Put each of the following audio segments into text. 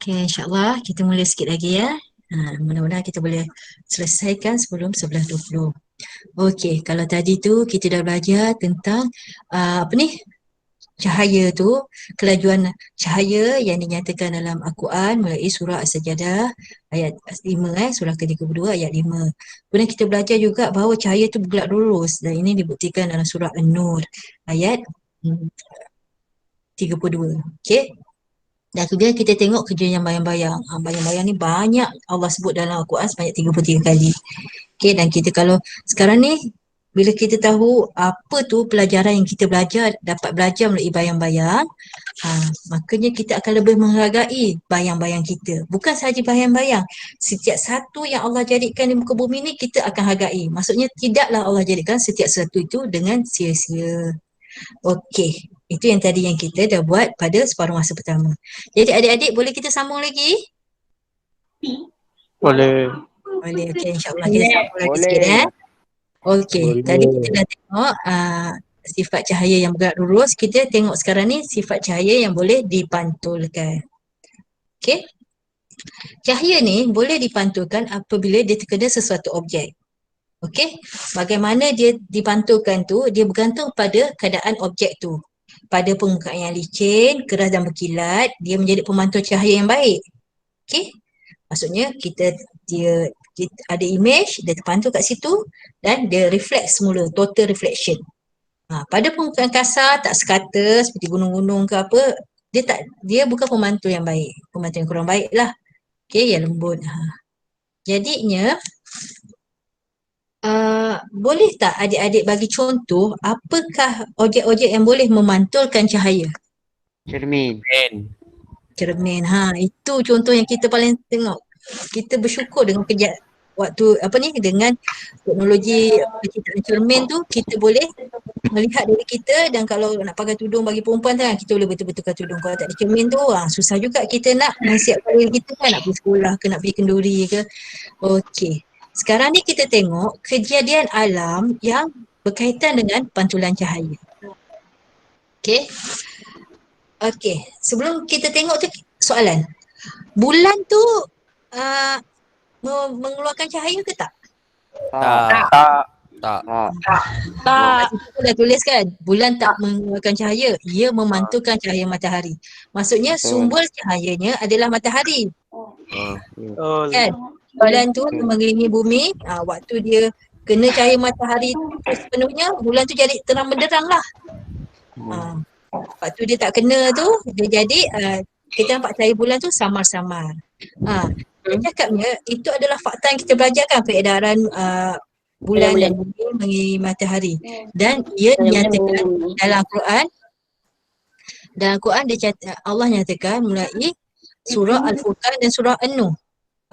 Okay, insyaAllah kita mula sikit lagi ya. Mudah-mudahan kita boleh selesaikan sebelum 11.20. Okey, kalau tadi tu kita dah belajar tentang apa ni? Cahaya tu, kelajuan cahaya yang dinyatakan dalam Al-Quran melalui surah As-Sajadah ayat 5, surah ke-32 ayat 5. Kemudian kita belajar juga bahawa cahaya tu bergerak lurus dan ini dibuktikan dalam surah An-Nur ayat 32. Okey. Dan kemudian kita tengok kerja yang bayang-bayang. Bayang-bayang ni banyak Allah sebut dalam Al-Quran sebanyak 33 kali. Okey, dan kita kalau sekarang ni bila kita tahu apa tu pelajaran yang kita belajar, dapat belajar melalui bayang-bayang, makanya kita akan lebih menghargai bayang-bayang kita. Bukan sahaja bayang-bayang, setiap satu yang Allah jadikan di muka bumi ni kita akan hargai. Maksudnya tidaklah Allah jadikan setiap satu itu dengan sia-sia. Okey, itu yang tadi yang kita dah buat pada separuh masa pertama. Jadi adik-adik boleh kita sambung lagi? Boleh. Boleh, okey, insyaAllah kita sambung lagi Boleh. sikit Okey, Boleh. tadi kita dah tengok sifat cahaya yang bergerak lurus. Kita tengok sekarang ni sifat cahaya yang boleh dipantulkan. Okey. Cahaya ni boleh dipantulkan apabila dia terkena sesuatu objek. Okey. Bagaimana dia dipantulkan tu, dia bergantung pada keadaan objek tu. Pada permukaan yang licin, keras dan berkilat, dia menjadi pemantul cahaya yang baik. Okey. Maksudnya dia ada image, dia terpantul kat situ dan dia reflect semula, total reflection. Pada permukaan kasar, tak sekata seperti gunung-gunung ke apa, dia bukan pemantul yang baik, pemantul yang kurang baik lah. Okey, yang lembut. Jadinya, boleh tak adik-adik bagi contoh apakah objek-objek yang boleh memantulkan cahaya? Cermin. Cermin. Itu contoh yang kita paling tengok. Kita bersyukur dengan dengan teknologi penciptaan cermin tu, kita boleh melihat diri kita, dan kalau nak pakai tudung bagi perempuan kan, kita boleh betul-betulkan tudung. Kalau tak ada cermin tu, susah juga kita nak mensiapkan diri kita kan, nak pergi sekolah ke, nak pergi kenduri ke. Okey. Sekarang ni kita tengok kejadian alam yang berkaitan dengan pantulan cahaya. Okey. Okey. Sebelum kita tengok tu, soalan. Bulan tu mengeluarkan cahaya ke tak? Tak. Kita dah tulis kan, bulan tak mengeluarkan cahaya, ia memantulkan cahaya matahari. Maksudnya sumber cahayanya adalah matahari. Kan? Bulan tu mengelilingi bumi, waktu dia kena cahaya matahari sepenuhnya, bulan tu jadi terang benderang lah. Waktu dia tak kena tu, dia jadi kita nampak cahaya bulan tu samar-samar. Dia cakapnya itu adalah fakta yang kita belajar kan, peredaran bulan dan bumi mengelilingi matahari. Dan ia dinyatakan dalam Al-Quran. Dalam Al-Quran Allah nyatakan melalui surah Al-Furqan dan surah An-Nur.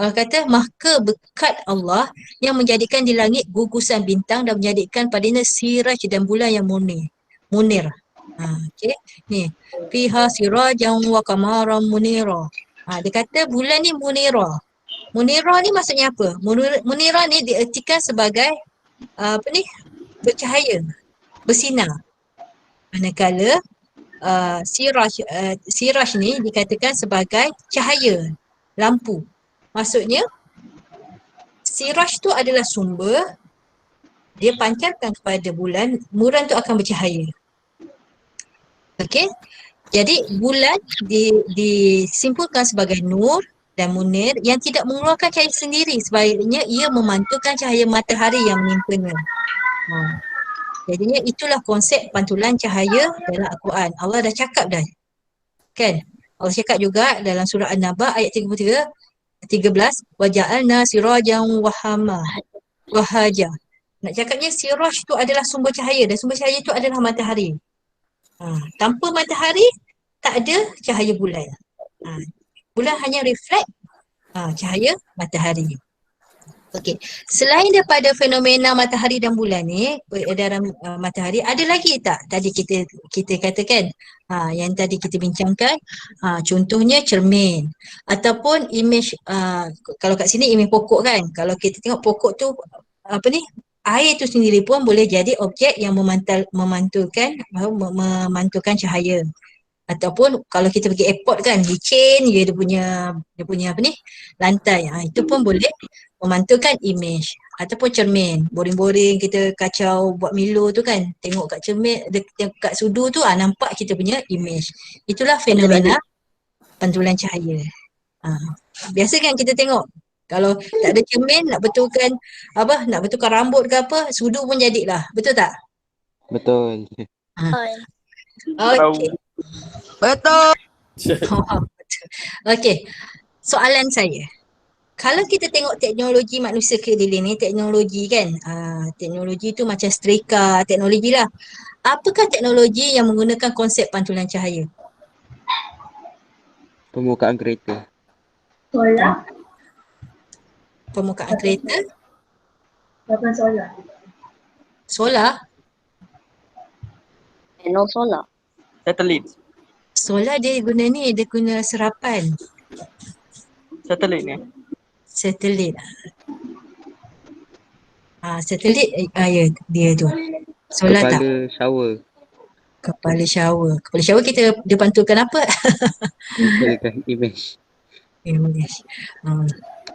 Allah kata, maka berkat Allah yang menjadikan di langit gugusan bintang dan menjadikan padanya siraj dan bulan yang munir. Okey. Ni, fiha sirajan wa qamaran munira. Dia kata bulan ni munira. Munira ni maksudnya apa? Munira ni diertikan sebagai bercahaya, bersinar. Manakala siraj ni dikatakan sebagai cahaya, lampu. Maksudnya siraj tu adalah sumber, dia pancarkan kepada bulan tu akan bercahaya. Okey. Jadi bulan disimpulkan sebagai nur dan munir yang tidak mengeluarkan cahaya sendiri, sebaliknya ia memantulkan cahaya matahari yang menimpanya. Jadinya itulah konsep pantulan cahaya dalam Al-Quran. Allah dah cakap dah. Kan? Allah cakap juga dalam surah An-Naba ayat 13, wa ja'alna sirajan wahaja. Nak cakapnya siraj tu adalah sumber cahaya dan sumber cahaya tu adalah matahari. Tanpa matahari tak ada cahaya bulan. Bulan hanya reflect cahaya matahari. Okey. Selain daripada fenomena matahari dan bulan ni, peredaran matahari, ada lagi tak tadi kita katakan yang tadi kita bincangkan, contohnya cermin ataupun image, kalau kat sini image pokok kan. Kalau kita tengok pokok tu air tu sendiri pun boleh jadi objek yang memantulkan cahaya. Ataupun kalau kita pergi airport kan, licin je dia punya apa ni, lantai. Itu pun boleh memantulkan image. Ataupun cermin, boring-boring kita kacau buat Milo tu kan, tengok kat cermin, tengok kat sudu tu nampak kita punya image. Itulah fenomena pantulan cahaya. Biasa kan kita tengok kalau tak ada cermin nak betulkan rambut ke apa, sudu pun jadilah. Betul tak? Betul. Okey. Betul. Betul. Okey. Soalan saya. Kalau kita tengok teknologi manusia keliling ni, teknologi kan, teknologi tu macam setrika, teknologi lah. Apakah teknologi yang menggunakan konsep pantulan cahaya? Permukaan kereta. Permukaan kereta? Solar? Panel solar. Satelit. Solar dia guna serapan. Satelit ni. Satelit. Satelit, ya dia tu. Solar tak? Kepala shower. Kepala shower. Kepala shower dia pantulkan apa? Mantulkan image. Image.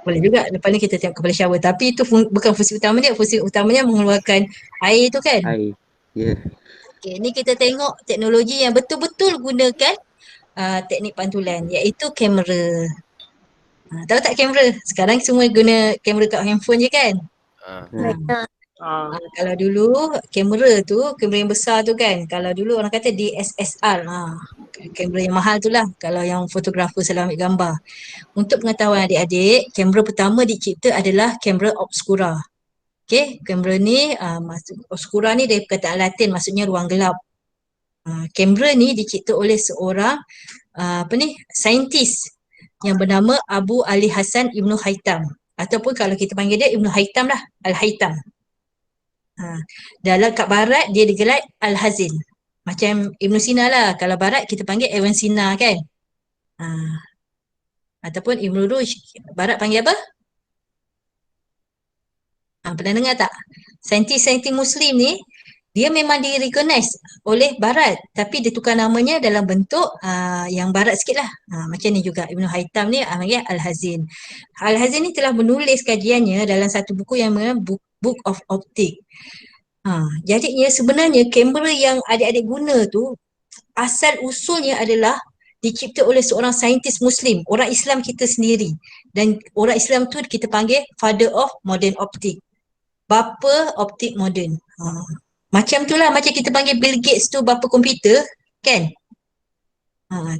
Boleh juga lepas ni kita tengok kepala shower. Tapi itu bukan fungsi utama dia. Fungsi utamanya mengeluarkan air tu kan. Air. Ya. Okay, ni kita tengok teknologi yang betul-betul gunakan teknik pantulan iaitu kamera. Tahu tak kamera? Sekarang semua guna kamera kat handphone je kan? Kalau dulu kamera yang besar tu kan, kalau dulu orang kata DSLR, kamera yang mahal tu lah kalau yang fotografer salah ambil gambar. Untuk pengetahuan adik-adik, kamera pertama dicipta adalah kamera obscura. Okay, kamera ni, obscura ni dari perkataan Latin maksudnya ruang gelap. Kamera ni dicipta oleh seorang saintis yang bernama Abu Ali Hasan Ibnu Haytham, ataupun kalau kita panggil dia Ibnu Haytham lah, Al-Haytham. Dalam kat barat dia digelar Al-Hazin. Macam Ibn Sina lah. Kalau barat kita panggil Ibn Sina kan. Ataupun Ibn Rushd. Barat panggil apa? Pernah dengar tak? Saintis-saintis Muslim ni dia memang di-recognize oleh barat, tapi dia tukar namanya dalam bentuk yang barat sikit lah. Macam ni juga Ibn Haytham ni panggil Al-Hazin. Al-Hazin ni telah menulis kajiannya dalam satu buku yang bernama Book of Optics. Jadinya sebenarnya kamera yang adik-adik guna tu asal usulnya adalah dicipta oleh seorang saintis Muslim, orang Islam kita sendiri. Dan orang Islam tu kita panggil father of modern optic, bapa optik moden. Macam tu lah, macam kita panggil Bill Gates tu bapa komputer kan.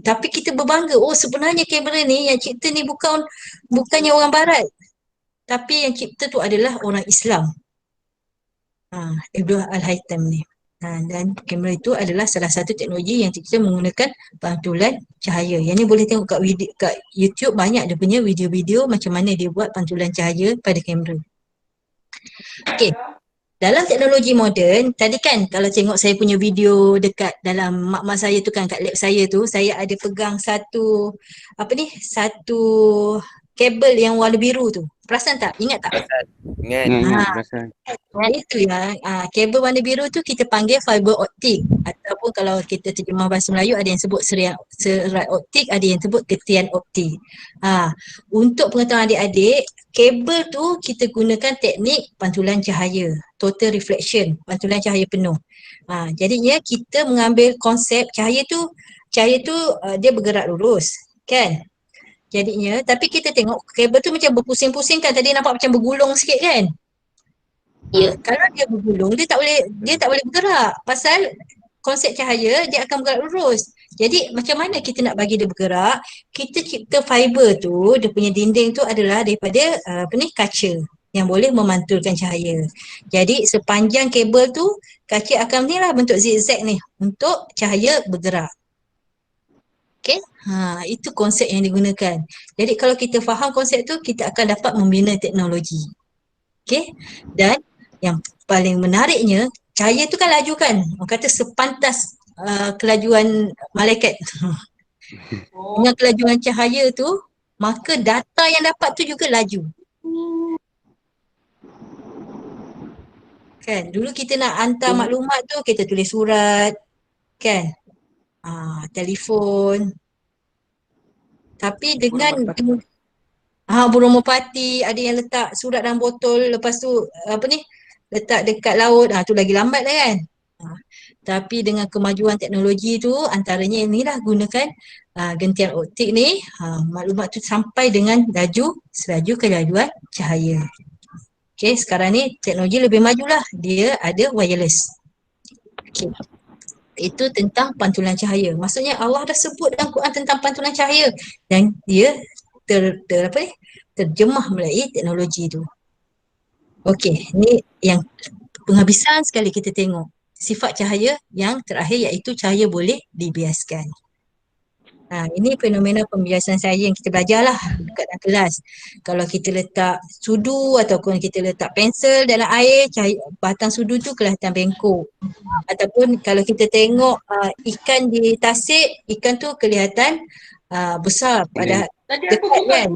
Tapi kita berbangga, sebenarnya kamera ni yang cipta ni bukannya orang barat, tapi yang cipta tu adalah orang Islam. Ibnu Al-Haytham ni. Dan kamera itu adalah salah satu teknologi yang kita menggunakan pantulan cahaya. Yang ni boleh tengok kat YouTube, banyak dia punya video-video macam mana dia buat pantulan cahaya pada kamera. Okey. Dalam teknologi moden, tadi kan kalau tengok saya punya video dekat dalam mak-mak saya tu kan, kat lab saya tu, saya ada pegang satu kabel yang warna biru tu. Perasan tak? Ingat tak? Ingat. Perasan. Itu ya, kabel warna biru tu kita panggil fiber optik, ataupun kalau kita terjemah bahasa Melayu ada yang sebut serat optik, ada yang sebut ketian optik. Untuk pengetahuan adik-adik, kabel tu kita gunakan teknik pantulan cahaya, total reflection, pantulan cahaya penuh. Jadinya kita mengambil konsep cahaya tu dia bergerak lurus kan. Jadinya, tapi kita tengok kabel tu macam berpusing-pusing kan, tadi nampak macam bergulung sikit kan. Kalau dia bergulung, dia tak boleh bergerak pasal konsep cahaya dia akan bergerak lurus. Jadi macam mana kita nak bagi dia bergerak? Kita cipta fiber tu, dia punya dinding tu adalah daripada kaca yang boleh memantulkan cahaya. Jadi sepanjang kabel tu kaca akan ni lah bentuk zigzag ni untuk cahaya bergerak. Okay, itu konsep yang digunakan. Jadi kalau kita faham konsep tu, kita akan dapat membina teknologi. Okay, dan yang paling menariknya, cahaya tu kan laju kan, orang kata sepantas kelajuan malaikat. Dengan kelajuan cahaya tu, maka data yang dapat tu juga laju. Kan, dulu kita nak hantar maklumat tu, kita tulis surat kan. telefon. Tapi dengan Burung burung merpati, ada yang letak surat dalam botol, lepas tu letak dekat laut, tu lagi lambat lah kan. Tapi dengan kemajuan teknologi tu, antaranya inilah gunakan gentian optik ni, maklumat tu sampai dengan selaju kelajuan cahaya. Okey, sekarang ni teknologi lebih majulah, dia ada wireless. Okey. Itu tentang pantulan cahaya. Maksudnya Allah dah sebut dalam Quran tentang pantulan cahaya dan dia terjemah melalui teknologi tu. Okey, ni yang penghabisan sekali kita tengok. Sifat cahaya yang terakhir iaitu cahaya boleh dibiaskan. Ini fenomena pembiasan cahaya yang kita belajarlah dekat dalam kelas. Kalau kita letak sudu ataupun kita letak pensel dalam air, batang sudu tu kelihatan bengkok. Ataupun kalau kita tengok ikan di tasik, ikan tu kelihatan besar padahal dekat kan.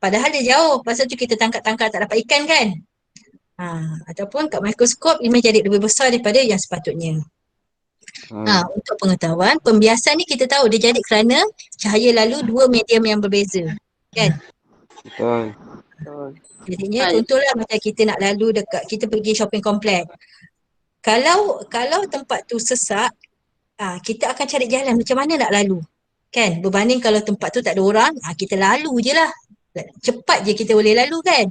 Padahal dia jauh, pasal tu kita tangkap-tangkap tak dapat ikan kan. Ataupun kat mikroskop imej jadi lebih besar daripada yang sepatutnya. Untuk pengetahuan, pembiasan ni kita tahu dia jadi kerana cahaya lalu dua medium yang berbeza. Kan? Betul. Jadinya contohlah macam kita nak lalu dekat, kita pergi shopping komplek. Kalau tempat tu sesak, kita akan cari jalan macam mana nak lalu. Kan? Berbanding kalau tempat tu tak ada orang, kita lalu je lah. Cepat je kita boleh lalu kan.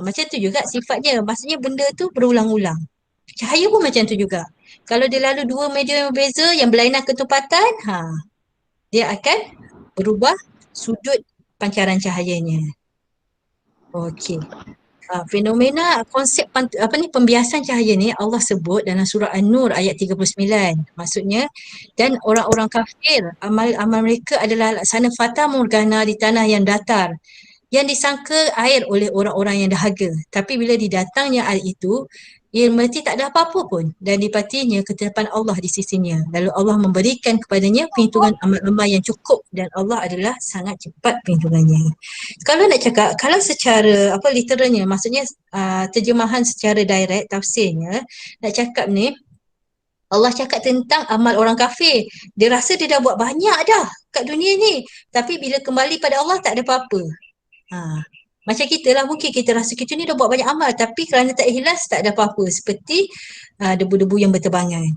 Macam tu juga sifatnya. Maksudnya benda tu berulang-ulang. Cahaya pun macam tu juga. Kalau dia lalu dua medium yang berbeza yang berlainan ketepatan, dia akan berubah sudut pancaran cahayanya. Okey. Fenomena konsep pembiasan cahaya ni Allah sebut dalam surah An-Nur ayat 39. Maksudnya, dan orang-orang kafir amal mereka adalah laksana fata morgana di tanah yang datar yang disangka air oleh orang-orang yang dahaga. Tapi bila didatangnya air itu, ia merti tak ada apa-apa pun dan dipatinya ketetapan Allah di sisinya. Lalu Allah memberikan kepadanya perhitungan amal-amal yang cukup dan Allah adalah sangat cepat perhitungannya. Kalau nak cakap, kalau secara literalnya, maksudnya terjemahan secara direct, tafsirnya, nak cakap ni, Allah cakap tentang amal orang kafir. Dia rasa dia dah buat banyak dah kat dunia ni. Tapi bila kembali pada Allah tak ada apa-apa. Macam kita lah, mungkin kita rasa kita ni dah buat banyak amal tapi kerana tak ikhlas tak ada apa-apa, seperti debu-debu yang berterbangan.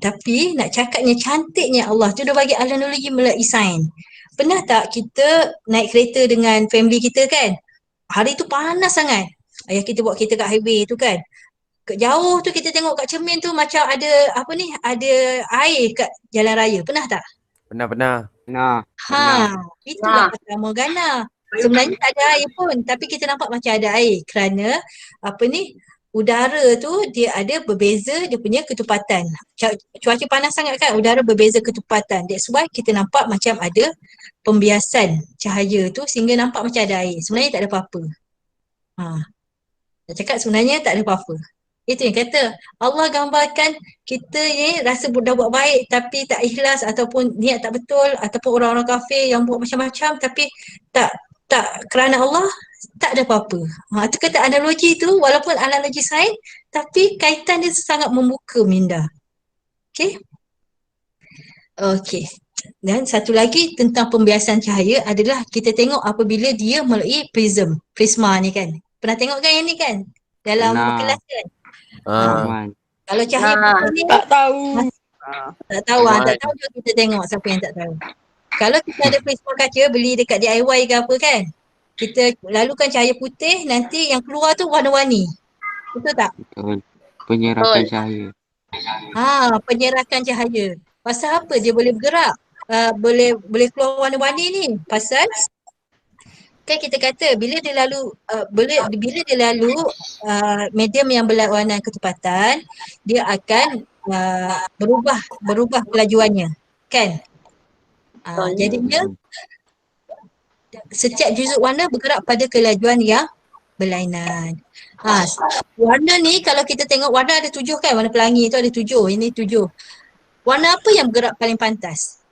Tapi nak cakapnya cantiknya Allah tu dah bagi teknologi melalui sains. Pernah tak kita naik kereta dengan family kita kan, hari tu panas sangat, ayah kita bawa kereta kat highway tu kan, jauh tu kita tengok kat cermin tu macam ada ada air kat jalan raya. Pernah tak? Pernah. Itulah fata morgana. Sebenarnya tak ada air pun, tapi kita nampak macam ada air kerana udara tu dia ada berbeza dia punya ketepatan. Cuaca panas sangat kan, udara berbeza ketepatan. That's why kita nampak macam ada pembiasan cahaya tu sehingga nampak macam ada air. Sebenarnya tak ada apa-apa. Nak cakap sebenarnya tak ada apa-apa. Itu yang kata Allah gambarkan kita ni rasa dah buat baik tapi tak ikhlas ataupun niat tak betul, ataupun orang-orang kafir yang buat macam-macam tapi tak kerana Allah, tak ada apa-apa. Itu kata analogi tu, walaupun analogi sains tapi kaitan dia sangat membuka minda. Okey. Dan satu lagi tentang pembiasan cahaya adalah kita tengok apabila dia melalui prisma ni kan. Pernah tengok kan yang ni kan? Dalam kelas kan? Kalau cahaya ni tak tahu. Tak tahu juga kita tengok siapa yang tak tahu. Kalau kita ada prisma kaca beli dekat DIY ke apa kan, kita lalukan cahaya putih, nanti yang keluar tu warna-warni. Betul tak? Betul. Penyerapan cahaya. Penyerakan cahaya. Pasal apa dia boleh bergerak? Boleh keluar warna-warni ni. Pasal kan kita kata bila dia lalu medium yang berlawanan ketepatan, dia akan berubah kelajuannya. Kan? Jadinya setiap juzuk warna bergerak pada kelajuan yang berlainan. Warna ni kalau kita tengok warna ada 7 kan, warna pelangi tu ada 7, ini 7. Warna apa yang bergerak paling pantas?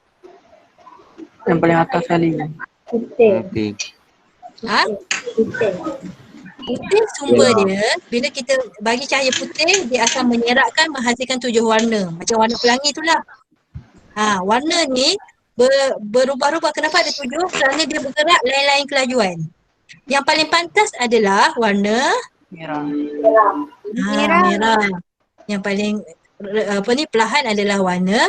Yang paling atas sekali. Putih. Putih sumber dia, bila kita bagi cahaya putih, dia akan menyeratkan menghasilkan 7 warna. Macam warna pelangi itulah. Warna ni berubah-ubah. Kenapa ada 7? Kerana dia bergerak lain-lain kelajuan. Yang paling pantas adalah warna Merah. merah. Yang paling perlahan adalah warna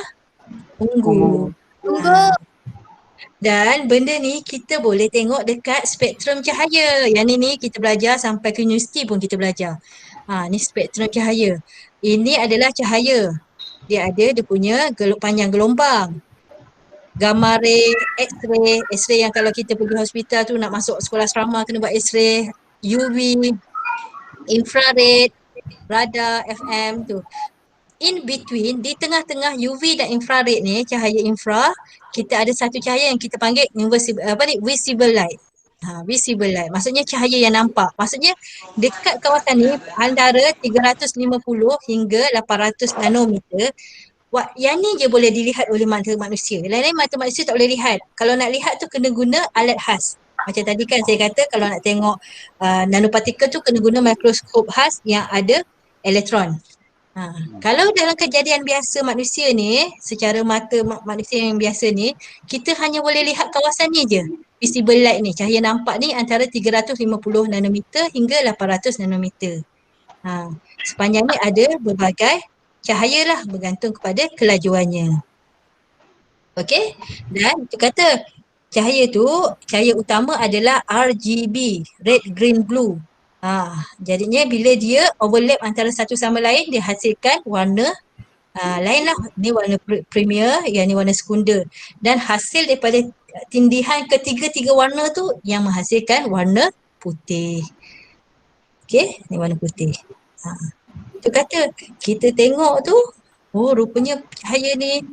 ungu. Ungu. Dan benda ni kita boleh tengok dekat spektrum cahaya. Yang ni kita belajar sampai ke universiti pun kita belajar. Ni spektrum cahaya. Ini adalah cahaya. Dia punya panjang gelombang. Gamma ray, X-ray yang kalau kita pergi hospital tu nak masuk sekolah asrama kena buat X-ray, UV, infrared, radar, FM tu. In between, di tengah-tengah UV dan infrared ni, cahaya infra, kita ada satu cahaya yang kita panggil visible light. Visible light. Maksudnya cahaya yang nampak. Maksudnya dekat kawasan ni antara 350 hingga 800 nanometer. Yang ni je boleh dilihat oleh mata manusia. Lain-lain mata manusia tak boleh lihat. Kalau nak lihat tu kena guna alat khas. Macam tadi kan saya kata kalau nak tengok nanopartikel tu kena guna mikroskop khas yang ada elektron. Kalau dalam kejadian biasa manusia ni, secara mata manusia yang biasa ni, kita hanya boleh lihat kawasan ni je. Visible light ni, cahaya nampak ni antara 350 nanometer hingga 800 nanometer. Sepanjang ni ada berbagai cahaya lah bergantung kepada kelajuannya. Okey, dan tu kata cahaya utama adalah RGB, red, green, blue. Jadinya bila dia overlap antara satu sama lain, dia hasilkan warna lain lah. Ni warna premier, yang ni warna sekunder. Dan hasil daripada tindihan ketiga-tiga warna tu yang menghasilkan warna putih. Okey, ni warna putih. Tu kata kita tengok tu, rupanya cahaya ni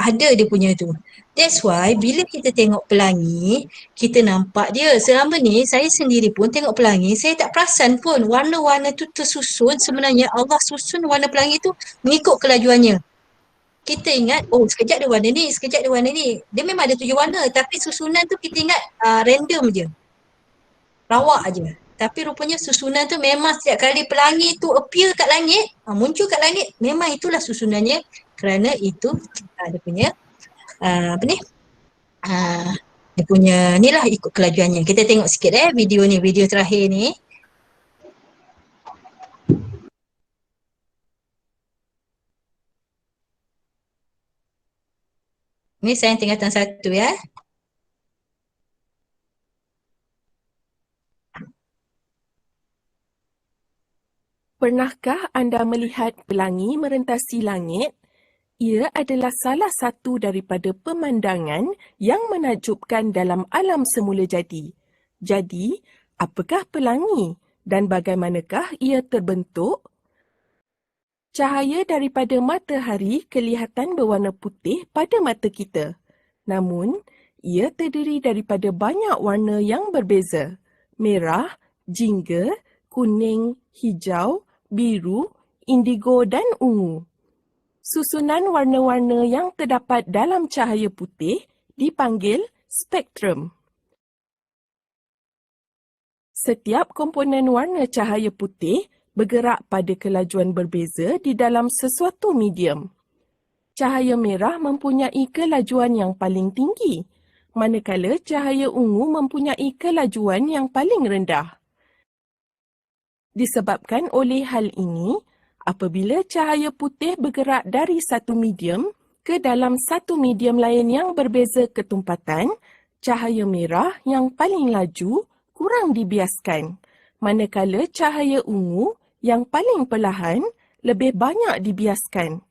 ada dia punya tu. That's why bila kita tengok pelangi, kita nampak dia. Selama ni saya sendiri pun tengok pelangi, saya tak perasan pun warna-warna tu tersusun. Sebenarnya Allah susun warna pelangi tu mengikut kelajuannya. Kita ingat, sekejap dia warna ni, sekejap dia warna ni. Dia memang ada 7 warna tapi susunan tu kita ingat random je. Rawak je. Tapi rupanya susunan tu memang setiap kali pelangi tu appear kat langit, muncul kat langit, memang itulah susunannya kerana itu dia punya dia punya ni lah ikut kelajuannya. Kita tengok sikit video ni, video terakhir ni. Ni saya tingkatan 1 ya. Pernahkah anda melihat pelangi merentasi langit? Ia adalah salah satu daripada pemandangan yang menakjubkan dalam alam semula jadi. Jadi, apakah pelangi dan bagaimanakah ia terbentuk? Cahaya daripada matahari kelihatan berwarna putih pada mata kita. Namun, ia terdiri daripada banyak warna yang berbeza. Merah, jingga, kuning, hijau, biru, indigo dan ungu. Susunan warna-warna yang terdapat dalam cahaya putih dipanggil spektrum. Setiap komponen warna cahaya putih bergerak pada kelajuan berbeza di dalam sesuatu medium. Cahaya merah mempunyai kelajuan yang paling tinggi, manakala cahaya ungu mempunyai kelajuan yang paling rendah. Disebabkan oleh hal ini, apabila cahaya putih bergerak dari satu medium ke dalam satu medium lain yang berbeza ketumpatan, cahaya merah yang paling laju kurang dibiaskan, manakala cahaya ungu yang paling perlahan lebih banyak dibiaskan.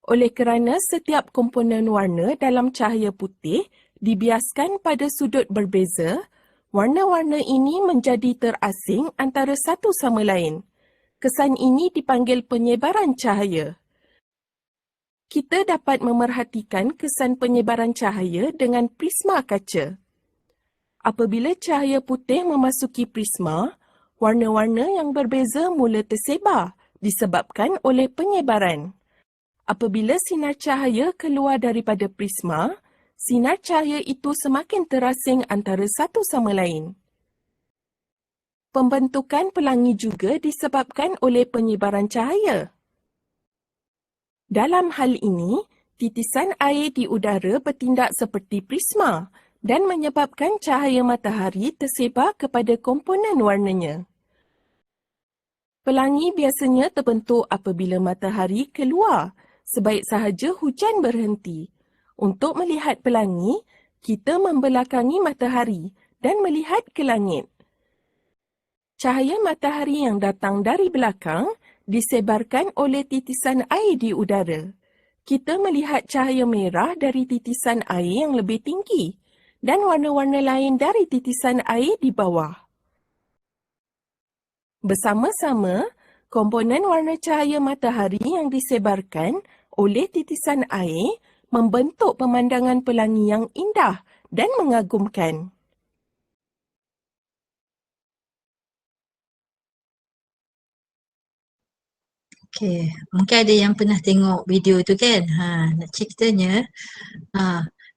Oleh kerana setiap komponen warna dalam cahaya putih dibiaskan pada sudut berbeza, warna-warna ini menjadi terasing antara satu sama lain. Kesan ini dipanggil penyebaran cahaya. Kita dapat memerhatikan kesan penyebaran cahaya dengan prisma kaca. Apabila cahaya putih memasuki prisma, warna-warna yang berbeza mula tersebar disebabkan oleh penyebaran. Apabila sinar cahaya keluar daripada prisma, sinar cahaya itu semakin terasing antara satu sama lain. Pembentukan pelangi juga disebabkan oleh penyebaran cahaya. Dalam hal ini, titisan air di udara bertindak seperti prisma dan menyebabkan cahaya matahari tersebar kepada komponen warnanya. Pelangi biasanya terbentuk apabila matahari keluar, sebaik sahaja hujan berhenti. Untuk melihat pelangi, kita membelakangi matahari dan melihat ke langit. Cahaya matahari yang datang dari belakang disebarkan oleh titisan air di udara. Kita melihat cahaya merah dari titisan air yang lebih tinggi dan warna-warna lain dari titisan air di bawah. Bersama-sama, komponen warna cahaya matahari yang disebarkan oleh titisan air membentuk pemandangan pelangi yang indah dan mengagumkan. Okey, mungkin ada yang pernah tengok video tu kan. Nak ceritanya,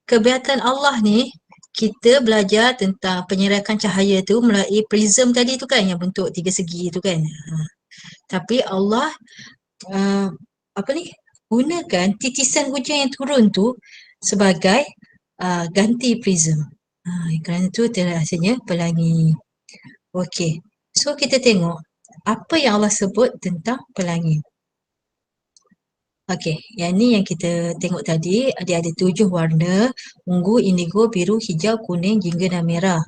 kebiatan Allah ni, kita belajar tentang penyerakan cahaya tu melalui prism tadi tu kan, yang bentuk tiga segi tu kan. Tapi Allah gunakan titisan hujan yang turun tu sebagai ganti prism. Kerana tu rasanya pelangi. Okey, so kita tengok apa yang Allah sebut tentang pelangi. Okey, yang ni yang kita tengok tadi, dia ada 7 warna, ungu, indigo, biru, hijau, kuning, jingga dan merah.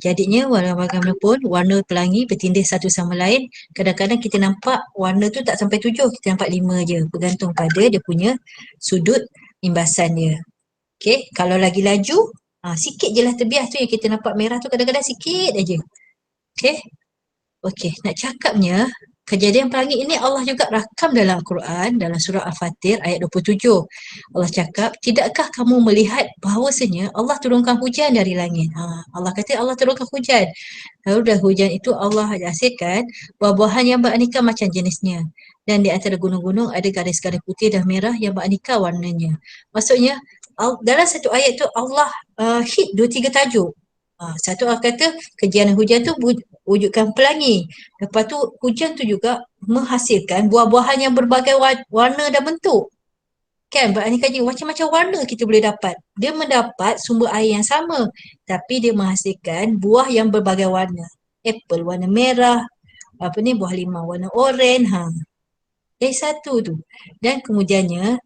Jadinya bagaimanapun warna pelangi bertindih satu sama lain. Kadang-kadang kita nampak warna tu tak sampai 7, kita nampak 5 je, bergantung pada dia punya sudut imbasan dia. Okey, kalau lagi laju, sikit je lah terbias tu yang kita nampak merah tu, kadang-kadang sikit aja. Okey. Okey, nak cakapnya kejadian pelangi ini Allah juga rakam dalam Al-Quran, dalam surah Al-Fatir ayat 27. Allah cakap, tidakkah kamu melihat bahawasanya Allah turunkan hujan dari langit? Allah kata Allah turunkan hujan. Lalu dah hujan itu Allah hasilkan buah-buahan yang beraneka macam jenisnya. Dan di antara gunung-gunung ada garis-garis putih dan merah yang beraneka warnanya. Maksudnya, dalam satu ayat tu Allah hit 2-3 tajuk. Satu Allah kata kejadian hujan tu wujudkan pelangi. Lepas tu hujan tu juga menghasilkan buah-buahan yang berbagai warna dan bentuk. Kan beraneka jenis, macam-macam warna kita boleh dapat. Dia mendapat sumber air yang sama tapi dia menghasilkan buah yang berbagai warna. Apple warna merah, buah limau warna oranye. Satu tu. Dan kemudiannya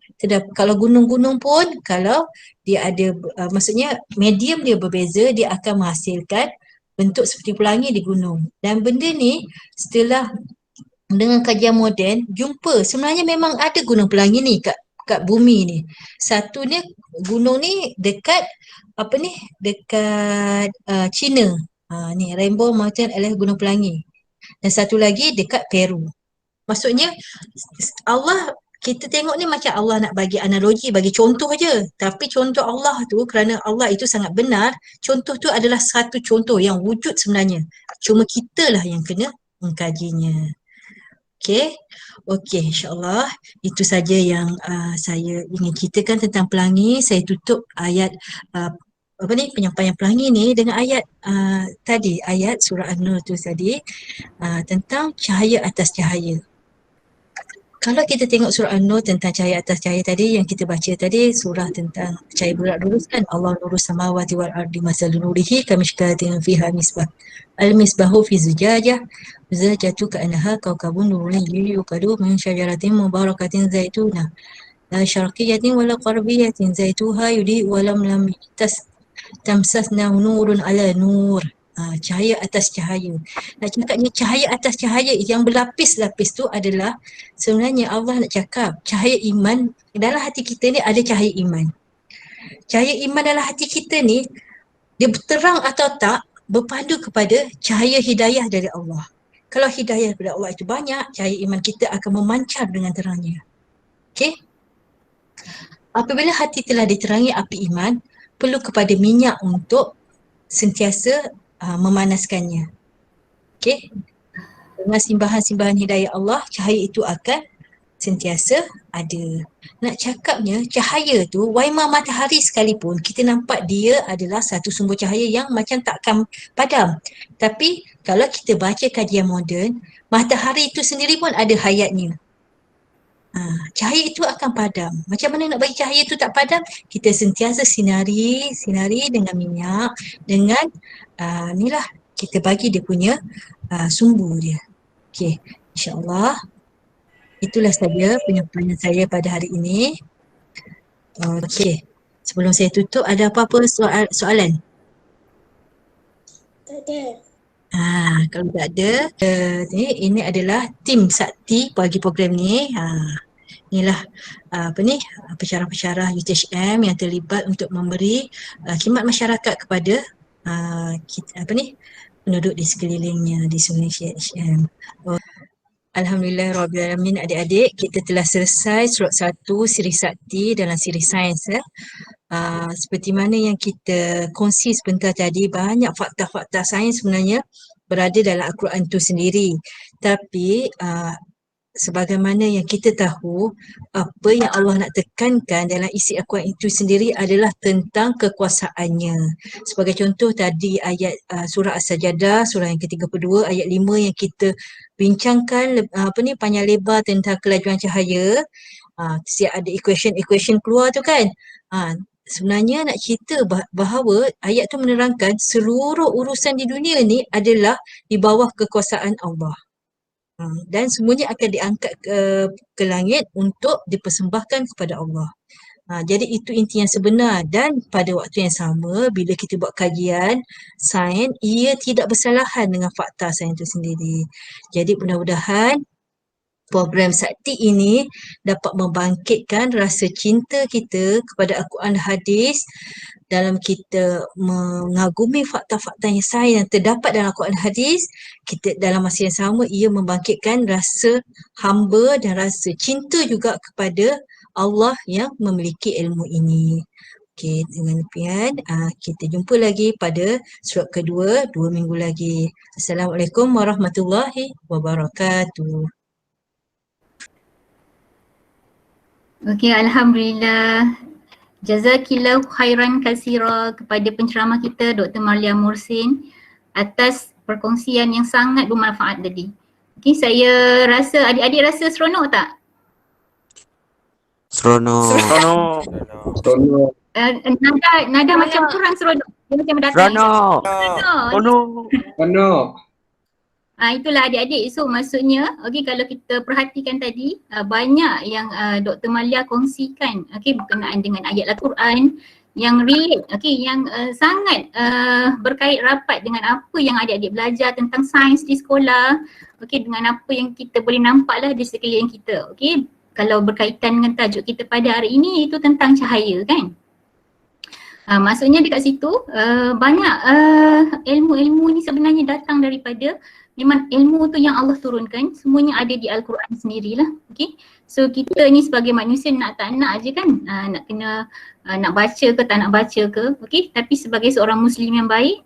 kalau gunung-gunung pun kalau dia ada maksudnya medium dia berbeza, dia akan menghasilkan bentuk seperti pelangi di gunung. Dan benda ni setelah dengan kajian moden jumpa sebenarnya memang ada gunung pelangi ni kat bumi ni. Satu ni gunung ni dekat dekat China. Ni Rainbow Mountain adalah gunung pelangi. Dan satu lagi dekat Peru. Maksudnya Allah, kita tengok ni macam Allah nak bagi analogi, bagi contoh je. Tapi contoh Allah tu, kerana Allah itu sangat benar, contoh tu adalah satu contoh yang wujud sebenarnya. Cuma kita lah yang kena mengkajinya. Okey, insyaAllah itu saja yang saya ingin ceritakan tentang pelangi. Saya tutup ayat penyampaian pelangi ni dengan ayat tadi, ayat surah An-Nur tu tadi tentang cahaya atas cahaya. Kalau kita tengok surah An-Nur tentang cahaya atas cahaya tadi yang kita baca tadi, surah tentang cahaya bulat lurus kan, Allah nurus samawati wal ardi masalun nurihi kamishkatin fiha misbah al-misbahu fi zujajah zujajatu ka'annaha kawkabun nurun yuqadu min syajaratin mubarakatin zaitunah la syarqiyatin wala qarbiyatin zaituha yudi walam lam tamsasna nurun ala nur. Cahaya atas cahaya. Nak cakapnya cahaya atas cahaya yang berlapis-lapis tu adalah sebenarnya Allah nak cakap cahaya iman. Dalam hati kita ni ada cahaya iman. Cahaya iman dalam hati kita ni, dia terang atau tak berpandu kepada cahaya hidayah dari Allah. Kalau hidayah dari Allah itu banyak, cahaya iman kita akan memancar dengan terangnya. Okey? Apabila hati telah diterangi api iman, perlu kepada minyak untuk sentiasa memanaskannya. Okey. Dengan simbahan-simbahan hidayah Allah, cahaya itu akan sentiasa ada. Nak cakapnya cahaya tu, waimah matahari sekalipun, kita nampak dia adalah satu sumber cahaya yang macam takkan padam. Tapi kalau kita baca kajian moden, matahari itu sendiri pun ada hayatnya. Cahaya itu akan padam. Macam mana nak bagi cahaya itu tak padam? Kita sentiasa sinari dengan minyak, dengan inilah kita bagi dia punya sumbu dia. Okey, insya-Allah itulah saja penyampaian saya pada hari ini. Okey, sebelum saya tutup ada apa-apa soalan? Tak ada. Kalau tak ada, ini adalah tim Sakti bagi program ni. Inilah pensyarah-pensyarah UTHM yang terlibat untuk memberi khidmat masyarakat kepada penduduk di sekelilingnya di Sungai UTHM. Alhamdulillah Rabbil adik-adik, kita telah selesai slot 1 siri Sakti dalam siri sains. Seperti mana yang kita kongsi sebentar tadi, banyak fakta-fakta sains sebenarnya berada dalam Al-Quran itu sendiri. Tapi sebagaimana yang kita tahu, apa yang Allah nak tekankan dalam isi Al-Quran itu sendiri adalah tentang kekuasaannya. Sebagai contoh tadi ayat surah As-Sajadah, surah yang ke-32, ayat 5 yang kita bincangkan panjang lebar tentang kelajuan cahaya. Siap ada equation keluar tu kan. Sebenarnya nak cerita bahawa ayat tu menerangkan seluruh urusan di dunia ni adalah di bawah kekuasaan Allah. Dan semuanya akan diangkat ke langit untuk dipersembahkan kepada Allah. Jadi itu inti yang sebenar, dan pada waktu yang sama bila kita buat kajian sains, ia tidak bersalahan dengan fakta sains itu sendiri. Jadi mudah-mudahan program Sakti ini dapat membangkitkan rasa cinta kita kepada Al-Quran dan Hadis dalam kita mengagumi fakta-fakta yang sains yang terdapat dalam Al-Quran dan Hadis. Kita dalam masa yang sama ia membangkitkan rasa hamba dan rasa cinta juga kepada Allah yang memiliki ilmu ini. Okey, dengan demikian kita jumpa lagi pada slot kedua 2 minggu lagi. Assalamualaikum warahmatullahi wabarakatuh. Okey, Alhamdulillah. Jazakillahu khairan kasira kepada penceramah kita Dr. Marlia Mursin atas perkongsian yang sangat bermanfaat tadi. Okey, saya rasa adik-adik rasa seronok tak? Seronok. Nada macam kurang seronok. Dia macam datang. Seronok. Itulah adik-adik. So maksudnya, okey, kalau kita perhatikan tadi, banyak yang Dr. Malia kongsikan, okey, berkenaan dengan ayat Al-Quran yang relate, okey, yang sangat berkait rapat dengan apa yang adik-adik belajar tentang sains di sekolah, okey, dengan apa yang kita boleh nampaklah di sekeliling kita, okey. Kalau berkaitan dengan tajuk kita pada hari ini, itu tentang cahaya, kan? Maksudnya dekat situ banyak ilmu-ilmu ni sebenarnya datang daripada memang ilmu tu yang Allah turunkan, semuanya ada di Al-Quran sendirilah. Okay. So kita ni sebagai manusia nak tak nak je kan, nak kena nak baca ke tak nak baca ke, okay. Tapi sebagai seorang Muslim yang baik,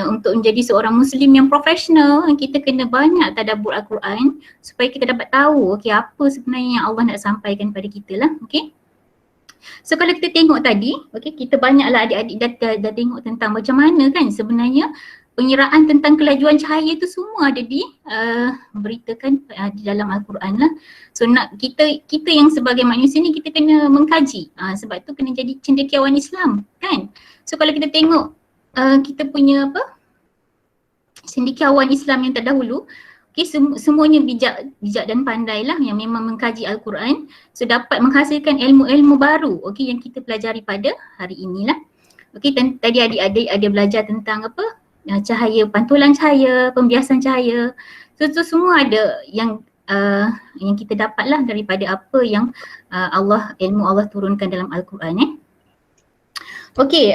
untuk menjadi seorang Muslim yang profesional, kita kena banyak tadabbur Al-Quran supaya kita dapat tahu okay, apa sebenarnya yang Allah nak sampaikan pada kita lah. Okay. So kalau kita tengok tadi, okay, kita banyaklah adik-adik dah tengok tentang macam mana kan sebenarnya pengiraan tentang kelajuan cahaya tu semua ada beritakan di dalam Al-Quran lah. So nak kita yang sebagai manusia ni kita kena mengkaji, sebab tu kena jadi cendekiawan Islam kan. So kalau kita tengok kita punya cendekiawan Islam yang terdahulu, okay, semuanya bijak dan pandai lah yang memang mengkaji Al-Quran, so dapat menghasilkan ilmu-ilmu baru, okay, yang kita pelajari pada hari inilah. Okay, tadi adik-adik ada belajar tentang cahaya, pantulan cahaya, pembiasan cahaya. So semua ada yang kita dapatlah daripada apa yang ilmu Allah turunkan dalam Al-Quran. Okay,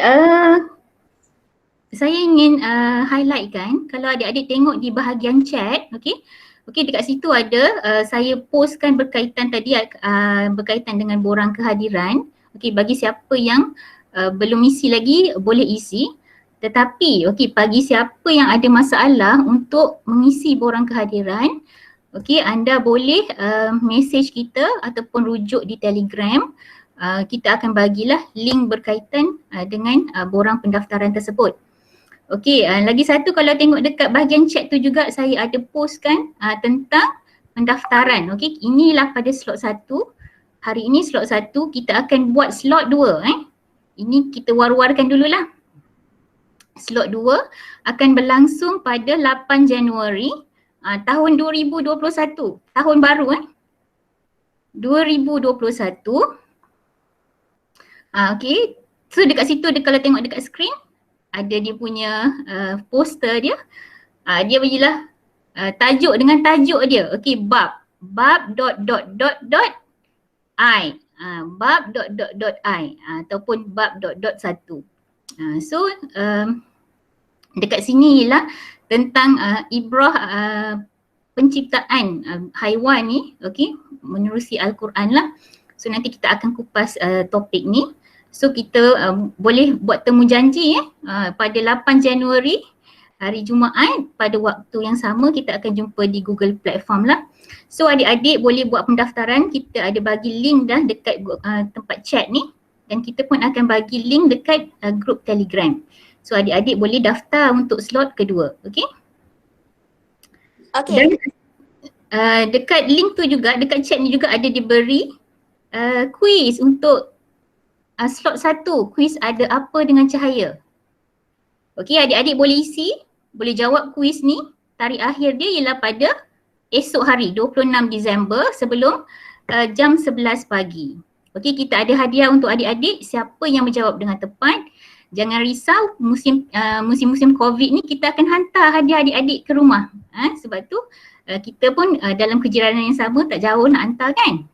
saya ingin highlightkan, kalau adik-adik tengok di bahagian chat, okay, dekat situ ada saya postkan berkaitan tadi berkaitan dengan borang kehadiran. Okay, bagi siapa yang belum isi lagi boleh isi. Tetapi bagi siapa yang ada masalah untuk mengisi borang kehadiran, anda boleh message kita ataupun rujuk di Telegram. Kita akan bagilah link berkaitan dengan borang pendaftaran tersebut. Lagi satu, kalau tengok dekat bahagian chat tu juga saya ada postkan tentang pendaftaran. Okey, inilah pada slot 1. Hari ini slot 1, kita akan buat slot 2 Ini kita war-warkan dululah. Slot 2 akan berlangsung pada 8 Januari tahun 2021. Tahun baru 2021. Okey. So dekat situ kalau tengok dekat skrin ada dia punya poster dia. Dia berilah tajuk dengan tajuk dia. Okey, bab dot I. Bab dot I ataupun bab dot 1. So dekat sini ialah tentang ibrah penciptaan haiwan ni, okey, menerusi Al-Quran lah. So nanti kita akan kupas topik ni. So kita boleh buat temu janji pada 8 Januari hari Jumaat pada waktu yang sama kita akan jumpa di Google Platform lah. So adik-adik boleh buat pendaftaran, kita ada bagi link dah dekat tempat chat ni dan kita pun akan bagi link dekat grup Telegram. So adik-adik boleh daftar untuk slot kedua, okey? Okey. Dan dekat link tu juga, dekat chat ni juga ada diberi quiz untuk slot 1, quiz ada apa dengan cahaya. Okey, adik-adik boleh isi, boleh jawab quiz ni. Tarikh akhir dia ialah pada esok hari 26 Disember sebelum jam 11 pagi. Okey, kita ada hadiah untuk adik-adik, siapa yang menjawab dengan tepat. Jangan risau, musim-musim COVID ni kita akan hantar hadiah adik-adik ke rumah. Sebab tu kita pun dalam kejiranan yang sama, tak jauh nak hantar kan.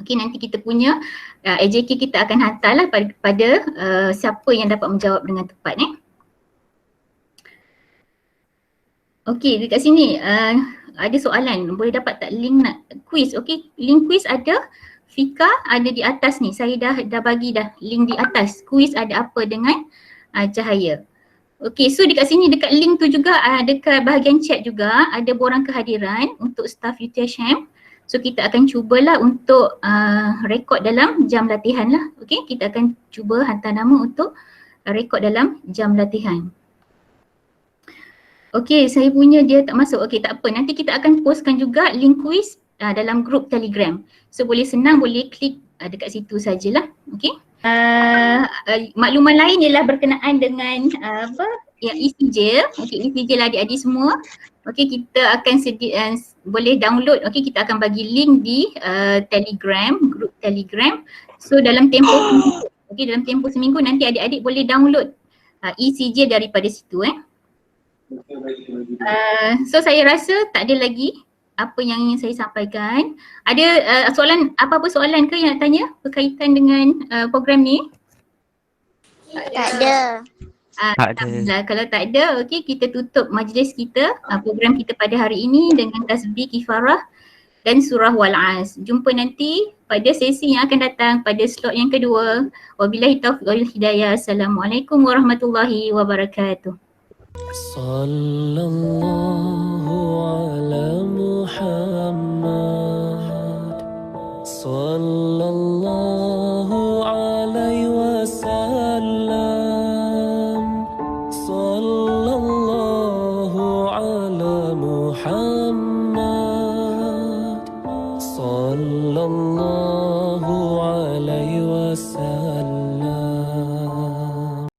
Okey, nanti kita punya AJK kita akan hantarlah pada siapa yang dapat menjawab dengan tepat Okey, dekat sini ada soalan, boleh dapat tak link nak quiz? Okey, link quiz ada, Fika ada di atas ni. Saya dah bagi dah link di atas. Quiz ada apa dengan cahaya. Okey, so dekat sini dekat link tu juga dekat bahagian chat juga ada borang kehadiran untuk staff UTHM. So kita akan cubalah untuk rekod dalam jam latihan lah. Okey, kita akan cuba hantar nama untuk rekod dalam jam latihan. Okey, saya punya dia tak masuk. Okey, tak apa. Nanti kita akan postkan juga link quiz dalam grup Telegram. So boleh senang, boleh klik dekat situ sajalah. Okey. Makluman lain ialah berkenaan dengan ECJ. Okey, ECJ lah adik-adik semua. Okey, kita akan boleh download. Okey, kita akan bagi link di Telegram, grup Telegram. So dalam tempoh dalam tempoh seminggu nanti adik-adik boleh download ECJ daripada situ So saya rasa tak ada lagi apa yang ingin saya sampaikan. Ada soalan, apa-apa soalan ke yang nak tanya berkaitan dengan program ni? Tak ada. Alhamdulillah. Kalau tak ada, okey, kita tutup majlis kita, program kita pada hari ini dengan tasbih kifarah dan surah Wal-As. Jumpa nanti pada sesi yang akan datang pada slot yang kedua. Wabillahi taufiq wal hidayah. Assalamualaikum warahmatullahi wabarakatuh. Sallallahu ala Muhammad, sallallahu alaihi wasallam, sallallahu ala Muhammad, sallallahu